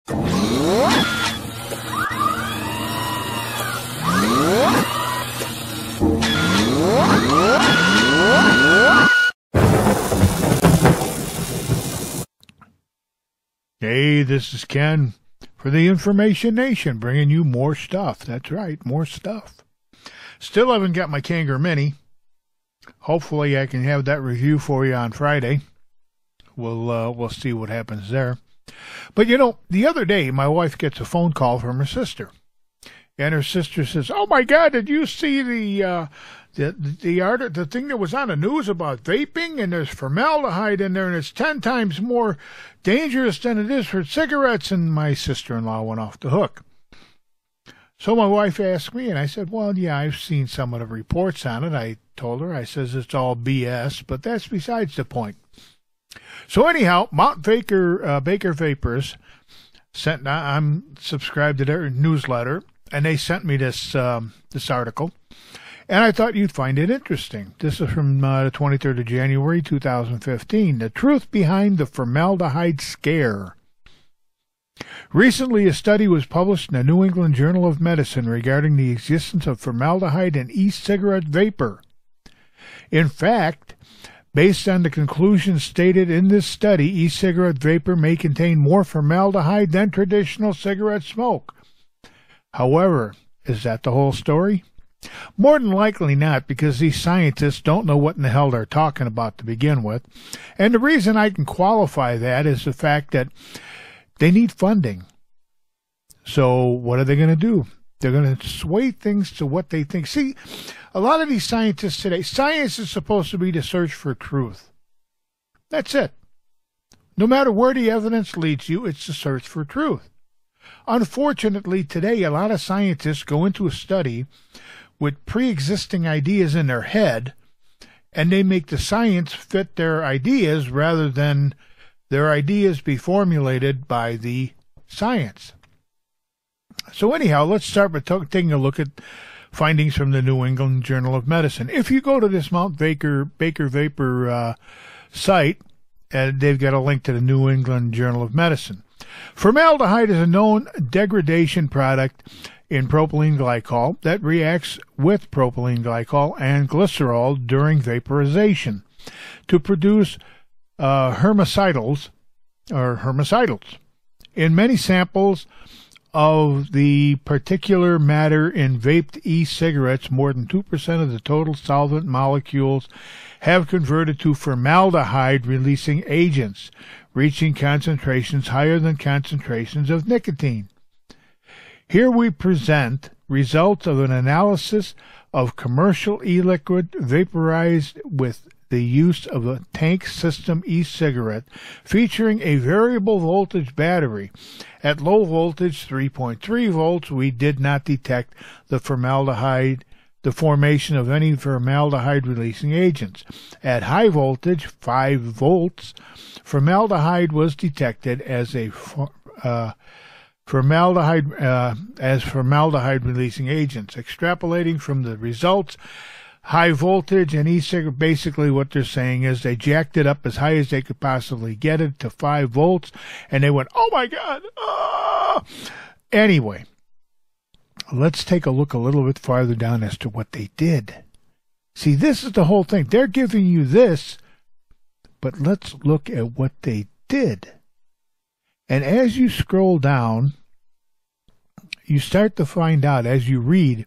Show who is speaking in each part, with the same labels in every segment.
Speaker 1: Hey, this is Ken for the Information Nation, bringing you more stuff. That's right, more stuff. Still haven't got my Kangaroo Mini. Hopefully I can have that review for you on Friday. We'll see what happens there. But you know, the other day my wife gets a phone call from her sister. And her sister says, "Oh my God, did you see the thing that was on the news about vaping? And there's formaldehyde in there, and it's 10 times more dangerous than it is for cigarettes." And my sister-in-law went off the hook. So my wife asked me, and I said, "Well, yeah, I've seen some of the reports on it." I told her, I says, "It's all BS, but that's besides the point." So anyhow, Mount Baker Vapors sent. I'm subscribed to their newsletter, and they sent me this article, and I thought you'd find it interesting. This is from the 23rd of January, 2015. The truth behind the formaldehyde scare. Recently, a study was published in the New England Journal of Medicine regarding the existence of formaldehyde in e-cigarette vapor. In fact, based on the conclusions stated in this study, e-cigarette vapor may contain more formaldehyde than traditional cigarette smoke. However, is that the whole story? More than likely not, because these scientists don't know what in the hell they're talking about to begin with. And the reason I can qualify that is the fact that they need funding. So what are they going to do? They're going to sway things to what they think. See, a lot of these scientists today, science is supposed to be the search for truth. That's it. No matter where the evidence leads you, it's the search for truth. Unfortunately, today, a lot of scientists go into a study with pre-existing ideas in their head, and they make the science fit their ideas rather than their ideas be formulated by the science. So anyhow, let's start by taking a look at findings from the New England Journal of Medicine. If you go to this Mount Baker Vapor site, and they've got a link to the New England Journal of Medicine. Formaldehyde is a known degradation product in propylene glycol that reacts with propylene glycol and glycerol during vaporization to produce hermacidals. In many samples of the particular matter in vaped e-cigarettes, more than 2% of the total solvent molecules have converted to formaldehyde-releasing agents, reaching concentrations higher than concentrations of nicotine. Here we present results of an analysis of commercial e-liquid vaporized with the use of a tank system e-cigarette featuring a variable voltage battery. At low voltage 3.3 volts, we did not detect the formation of any formaldehyde-releasing agents. At high voltage 5 volts, formaldehyde was detected as formaldehyde-releasing agents. Extrapolating from the results, high voltage and e-cigarette, basically what they're saying is they jacked it up as high as they could possibly get it to 5 volts, and they went, "Oh my God!" Ah! Anyway, let's take a look a little bit farther down as to what they did. See, this is the whole thing. They're giving you this, but let's look at what they did. And as you scroll down, you start to find out as you read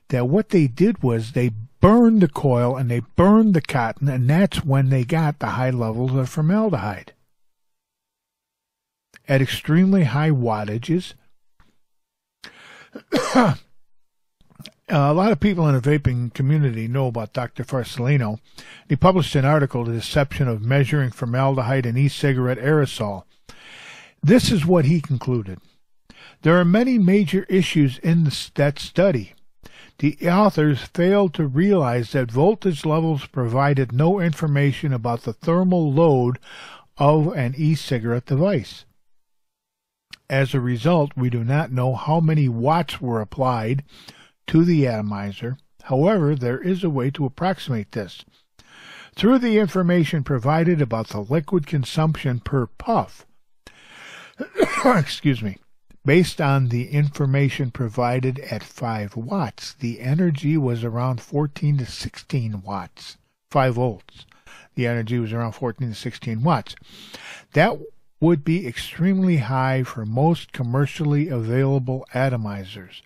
Speaker 1: that what they did was they burned the coil and they burned the cotton, and that's when they got the high levels of formaldehyde. At extremely high wattages. A lot of people in the vaping community know about Dr. Farcellino. He published an article, The Deception of Measuring Formaldehyde in E-Cigarette Aerosol. This is what he concluded. There are many major issues in that study. The authors failed to realize that voltage levels provided no information about the thermal load of an e-cigarette device. As a result, we do not know how many watts were applied to the atomizer. However, there is a way to approximate this. Through the information provided about the liquid consumption per puff, excuse me, based on the information provided at 5 watts, the energy was around 14 to 16 watts. 5 volts. The energy was around 14 to 16 watts. That would be extremely high for most commercially available atomizers.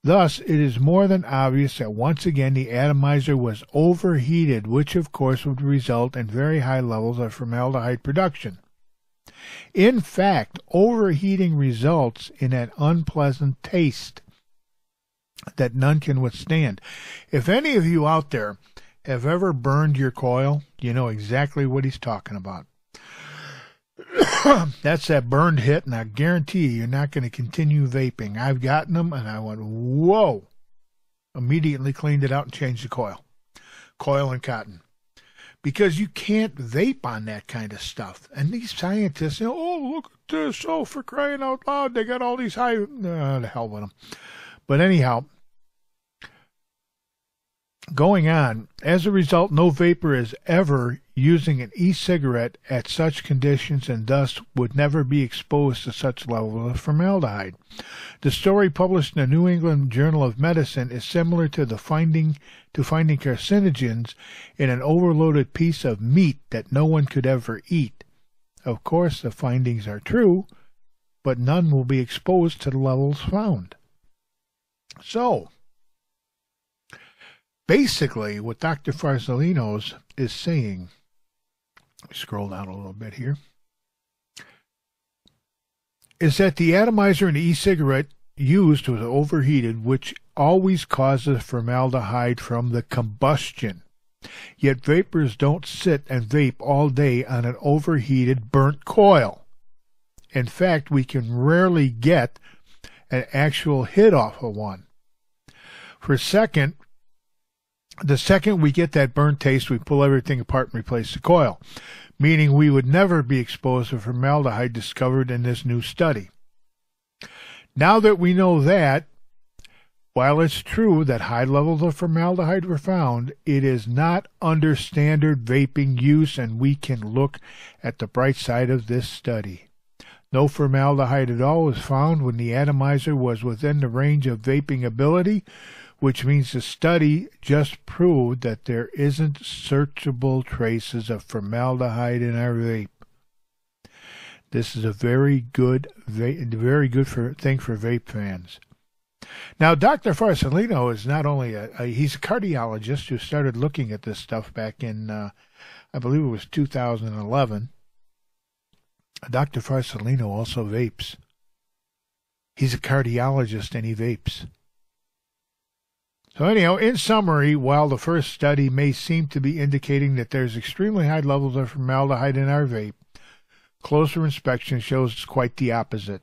Speaker 1: Thus, it is more than obvious that once again the atomizer was overheated, which of course would result in very high levels of formaldehyde production. In fact, overheating results in an unpleasant taste that none can withstand. If any of you out there have ever burned your coil, you know exactly what he's talking about. That's that burned hit, and I guarantee you, you're not going to continue vaping. I've gotten them, and I went, whoa. Immediately cleaned it out and changed the coil. Coil and cotton. Because you can't vape on that kind of stuff. And these scientists, oh, look at this. Oh, for crying out loud, they got all these high... the hell with them. But anyhow, going on, as a result, no vapor is ever using an e-cigarette at such conditions and thus would never be exposed to such levels of formaldehyde. The story published in the New England Journal of Medicine is similar to finding carcinogens in an overloaded piece of meat that no one could ever eat. Of course, the findings are true, but none will be exposed to the levels found. So, basically, what Dr. Farsalinos is saying, scroll down a little bit here, is that the atomizer in the e-cigarette used was overheated, which always causes formaldehyde from the combustion. Yet vapors don't sit and vape all day on an overheated burnt coil. In fact, we can rarely get an actual hit off of one. The second we get that burnt taste, we pull everything apart and replace the coil, meaning we would never be exposed to formaldehyde discovered in this new study. Now that we know that, while it's true that high levels of formaldehyde were found, it is not under standard vaping use, and we can look at the bright side of this study. No formaldehyde at all was found when the atomizer was within the range of vaping ability, which means the study just proved that there isn't searchable traces of formaldehyde in our vape. This is a very good thing for vape fans. Now, Dr. Farsalinos is not only he's a cardiologist who started looking at this stuff back in, I believe it was 2011. Dr. Farsalinos also vapes. He's a cardiologist and he vapes. So anyhow, in summary, while the first study may seem to be indicating that there's extremely high levels of formaldehyde in our vape, closer inspection shows quite the opposite.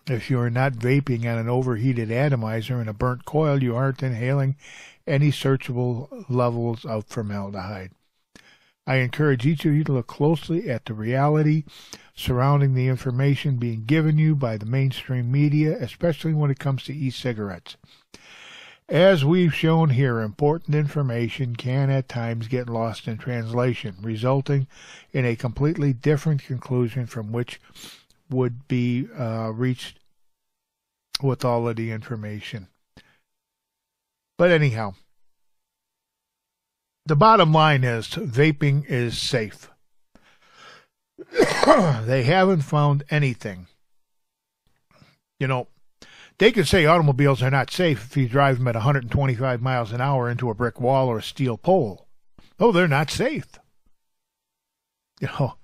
Speaker 1: If you are not vaping on an overheated atomizer in a burnt coil, you aren't inhaling any searchable levels of formaldehyde. I encourage each of you to look closely at the reality surrounding the information being given you by the mainstream media, especially when it comes to e-cigarettes. As we've shown here, important information can at times get lost in translation, resulting in a completely different conclusion from which would be reached with all of the information. But anyhow, the bottom line is vaping is safe. They haven't found anything. You know, they could say automobiles are not safe if you drive them at 125 miles an hour into a brick wall or a steel pole. Oh, they're not safe. You know,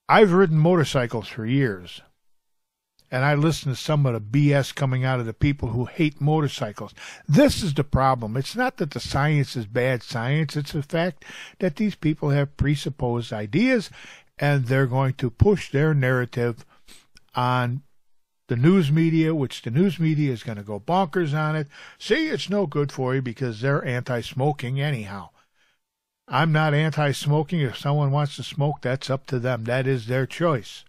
Speaker 1: I've ridden motorcycles for years, and I listen to some of the BS coming out of the people who hate motorcycles. This is the problem. It's not that the science is bad science. It's the fact that these people have presupposed ideas, and they're going to push their narrative on the news media, which the news media is going to go bonkers on it. See, it's no good for you because they're anti-smoking anyhow. I'm not anti-smoking. If someone wants to smoke, that's up to them. That is their choice.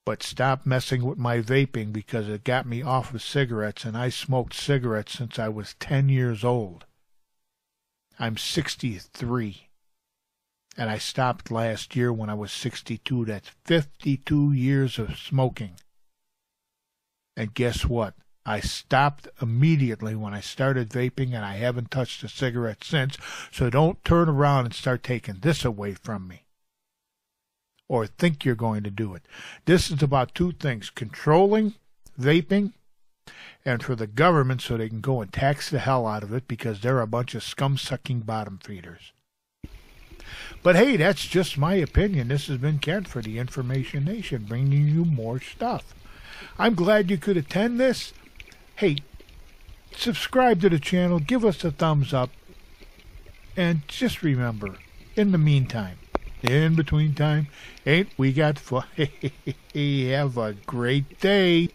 Speaker 1: But stop messing with my vaping because it got me off of cigarettes, and I smoked cigarettes since I was 10 years old. I'm 63. And I stopped last year when I was 62. That's 52 years of smoking. And guess what? I stopped immediately when I started vaping, and I haven't touched a cigarette since. So don't turn around and start taking this away from me, or think you're going to do it. This is about two things: controlling vaping, and for the government so they can go and tax the hell out of it, because they're a bunch of scum-sucking bottom feeders. But hey, that's just my opinion. This has been Kent for the Information Nation, bringing you more stuff. I'm glad you could attend this. Hey, subscribe to the channel, give us a thumbs up, and just remember, in the meantime, in between time, ain't we got fun? Have a great day.